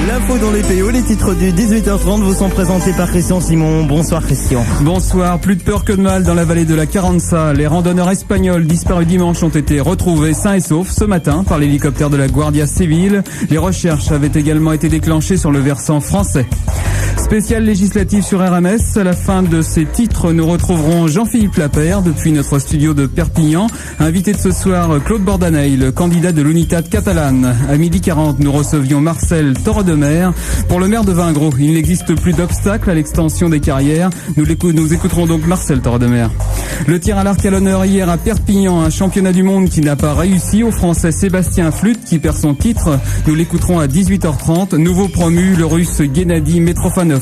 L'info dans les PO, les titres du 18h30 vous sont présentés par Christian Simon. Bonsoir Christian. Bonsoir, plus de peur que de mal dans la vallée de la Carranza. Les randonneurs espagnols disparus dimanche ont été retrouvés sains et saufs ce matin par l'hélicoptère de la Guardia Civile. Les recherches avaient également été déclenchées sur le versant français. Spécial législatif sur RMS. À la fin de ces titres, nous retrouverons Jean-Philippe Lapeyre depuis notre studio de Perpignan. Invité de ce soir, Claude Bordaney, le candidat de l'Unitat catalane. À 12h40, nous recevions Marcel Torredemer. Pour le maire de Vingros, il n'existe plus d'obstacle à l'extension des carrières. Nous écouterons donc Marcel Torredemer. Le tir à l'arc à l'honneur hier à Perpignan, un championnat du monde qui n'a pas réussi au Français Sébastien Flute qui perd son titre. Nous l'écouterons à 18h30. Nouveau promu, le Russe Gennady Mitrofanov.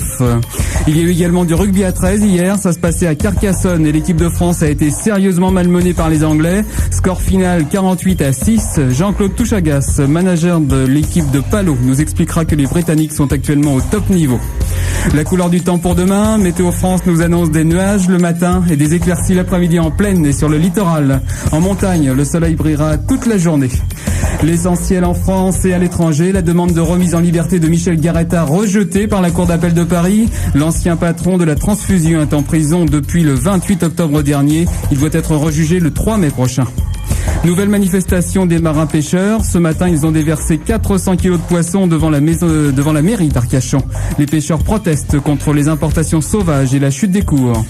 Il y a eu également du rugby à 13 hier. Ça se passait à Carcassonne et l'équipe de France a été sérieusement malmenée par les Anglais. Score final 48-6. Jean-Claude Touchagas, manager de l'équipe de Palo, nous expliquera que les Britanniques sont actuellement au top niveau. La couleur du temps pour demain, Météo France nous annonce des nuages le matin et des éclaircies l'après-midi en plaine et sur le littoral. En montagne, le soleil brillera toute la journée. L'essentiel en France et à l'étranger, la demande de remise en liberté de Michel Garetta rejetée par la Cour d'appel de Paris. L'ancien patron de la transfusion est en prison depuis le 28 octobre dernier. Il doit être rejugé le 3 mai prochain. Nouvelle manifestation des marins pêcheurs. Ce matin, ils ont déversé 400 kilos de poissons devant la mairie d'Arcachon. Les pêcheurs protestent contre les importations sauvages et la chute des cours.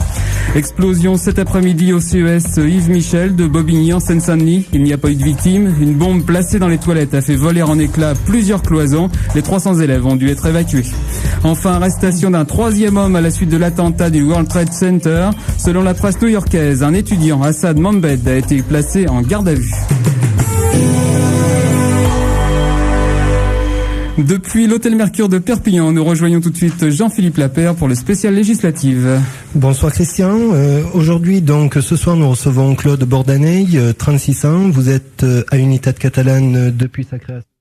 Explosion cet après-midi au CES Yves Michel de Bobigny en Seine-Saint-Denis. Il n'y a pas eu de victimes. Une bombe placée dans les toilettes a fait voler en éclats plusieurs cloisons. Les 300 élèves ont dû être évacués. Enfin, arrestation d'un troisième homme à la suite de l'attentat du World Trade Center. Selon la presse new-yorkaise, un étudiant, Assad Mombed, a été placé en garde à vue. Depuis l'hôtel Mercure de Perpignan, nous rejoignons tout de suite Jean-Philippe Lapeyre pour le spécial législatif. Bonsoir Christian. Aujourd'hui, donc, ce soir, nous recevons Claude Bordaney, 36 ans. Vous êtes à Unitat catalane depuis sa création.